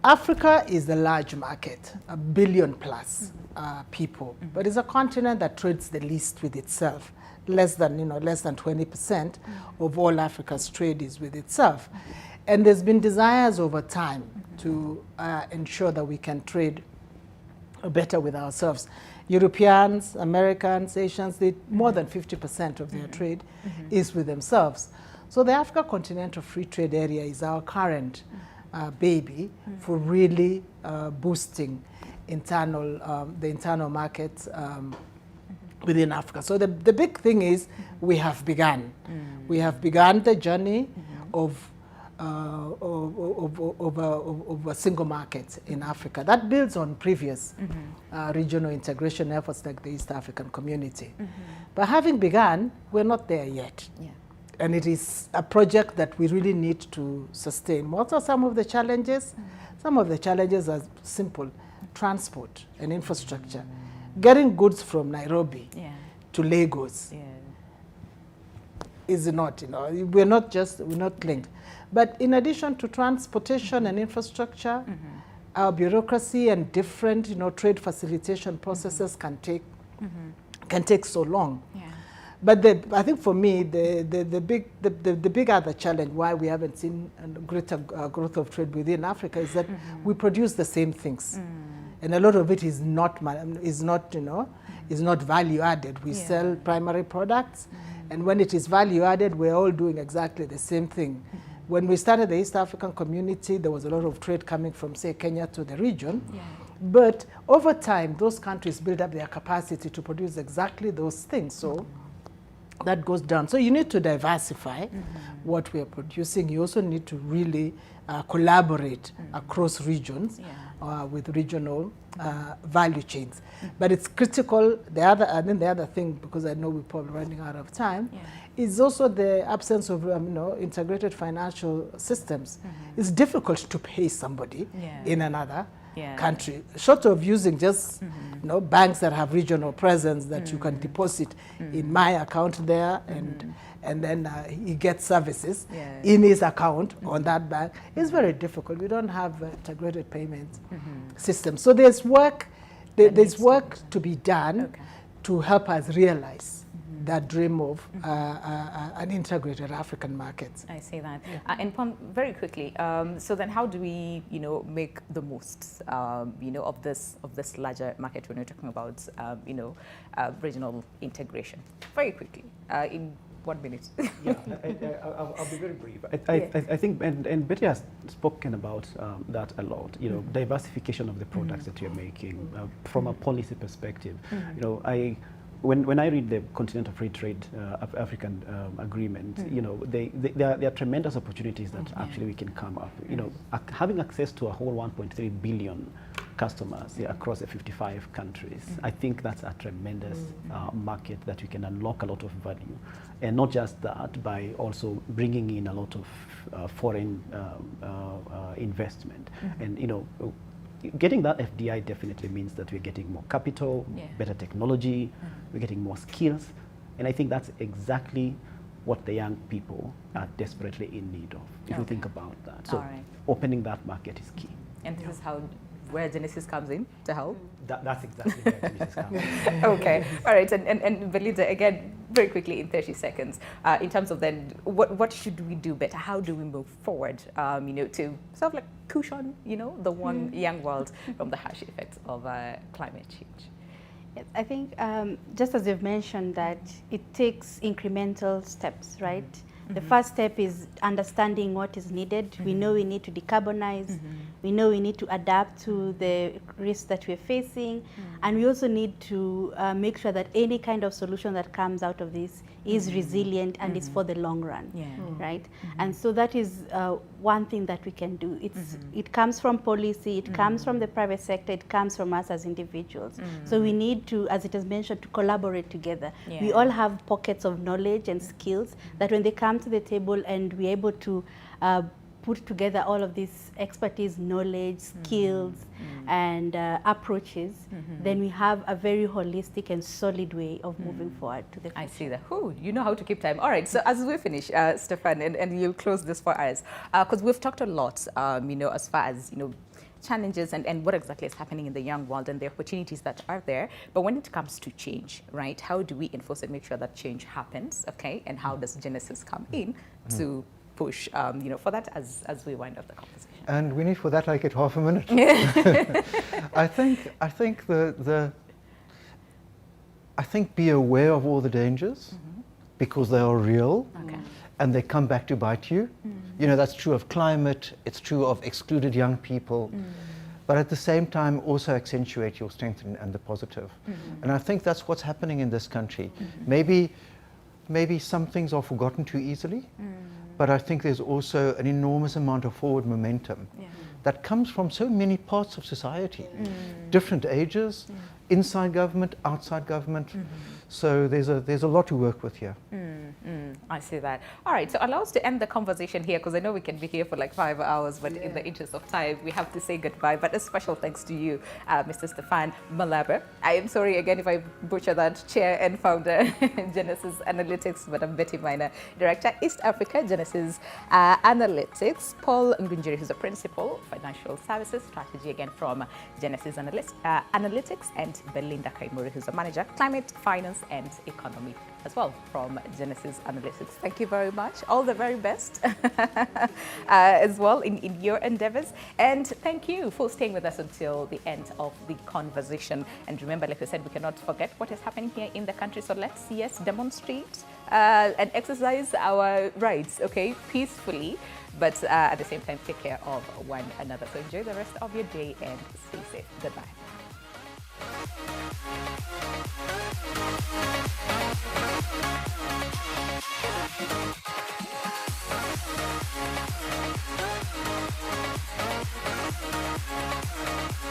S3: Africa is a large market, 1 billion plus people, but it's a continent that trades the least with itself. Less than 20% of all Africa's trade is with itself. And there's been desires over time to ensure that we can trade better with ourselves. Europeans, Americans, Asians, more than 50% of their trade is with themselves. So the Africa Continental Free Trade Area is our current baby for really boosting the internal markets within Africa. So the big thing is we have begun. We have begun the journey of a single market in Africa. That builds on previous regional integration efforts like the East African Community. But having begun, we're not there yet. Yeah. And it is a project that we really need to sustain. What are some of the challenges? Some of the challenges are simple: transport and infrastructure. Getting goods from Nairobi to Lagos is not, we're not linked. But in addition to transportation and infrastructure, our bureaucracy and different, trade facilitation processes can take so long. Yeah. But I think for me, the big other challenge why we haven't seen a greater growth of trade within Africa is that we produce the same things, and a lot of it is not value added. We sell primary products, and when it is value added, we're all doing exactly the same thing. When we started the East African Community, there was a lot of trade coming from, say, Kenya to the region. Yeah. But over time, those countries build up their capacity to produce exactly those things. So that goes down. So you need to diversify what we are producing. You also need to really collaborate across regions with regional value chains. But it's critical. The other thing, because I know we're probably running out of time, is also the absence of integrated financial systems. It's difficult to pay somebody in another country, short of using just banks that have regional presence that you can deposit in my account there, and then he gets services in his account on that bank. It's very difficult. We don't have integrated payment systems. So there's work to be done to help us realize that dream of an integrated African market.
S1: I see that. And Pam, very quickly, so then how do we, make the most, of this larger market when we're talking about, regional integration? Very quickly, in 1 minute.
S4: I'll be very brief. I think, and Betty has spoken about that a lot. Diversification of the products that you're making from a policy perspective. When I read the Continental Free Trade African Agreement, there are tremendous opportunities that actually we can come up. Having access to a whole 1.3 billion customers across the 55 countries, I think that's a tremendous market that we can unlock a lot of value. And not just that, by also bringing in a lot of foreign investment. And, getting that FDI definitely means that we're getting more capital, better technology, we're getting more skills. And I think that's exactly what the young people are desperately in need of, if you think about that. So
S1: All right.
S4: opening that market is key.
S1: And this is where Genesis comes in to help?
S4: That's exactly where Genesis comes in.
S1: Okay, all right, and Belinda, again, very quickly in 30 seconds, in terms of then, what should we do better? How do we move forward, to sort of like cushion, the one young world from the harsh effects of climate change?
S5: Yes, I think just as you've mentioned that it takes incremental steps, right? The first step is understanding what is needed. We know we need to decarbonize. We know we need to adapt to the risks that we're facing. And we also need to make sure that any kind of solution that comes out of this is resilient and is for the long run, right? And so that is one thing that we can do. It comes from policy, it comes from the private sector, it comes from us as individuals. So we need to, as it is mentioned, to collaborate together. We all have pockets of knowledge and skills that when they come to the table and we're able to put together all of this expertise, knowledge, skills, and approaches, then we have a very holistic and solid way of moving forward to the future.
S1: I see that. Ooh, you know how to keep time. All right, so as we finish, Stefan, and you'll close this for us, because we've talked a lot, as far as, challenges and what exactly is happening in the young world and the opportunities that are there. But when it comes to change, right, how do we enforce and make sure that change happens, okay? And how does Genesis come in to push, for that as we wind up the conversation?
S2: And Winnie, for that I get half a minute. I think be aware of all the dangers because they are real.
S1: Okay.
S2: And they come back to bite you. That's true of climate, it's true of excluded young people, but at the same time also accentuate your strength and the positive. And I think that's what's happening in this country. Maybe some things are forgotten too easily, but I think there's also an enormous amount of forward momentum that comes from so many parts of society, different ages, inside government, outside government. So there's a lot to work with here.
S1: I see that. All right, so allow us to end the conversation here because I know we can be here for like 5 hours, but in the interest of time, we have to say goodbye. But a special thanks to you, Mr. Stefan Malaba. I am sorry again if I butcher that, Chair and Founder, Genesis Analytics, Madam Betty Minor, Director, East Africa, Genesis Analytics, Paul Ngunjiri, who's the Principal, Financial Services Strategy, again from Genesis Analytics, and Belinda Kaimuri, who's the Manager, Climate, Finance, and Economy as well from Genesis Analytics. Thank you very much. All the very best as well in your endeavors. And thank you for staying with us until the end of the conversation. And remember, like I said, we cannot forget what is happening here in the country. So let's, demonstrate and exercise our rights, okay, peacefully. But at the same time, take care of one another. So enjoy the rest of your day and stay safe. Goodbye. Thank you.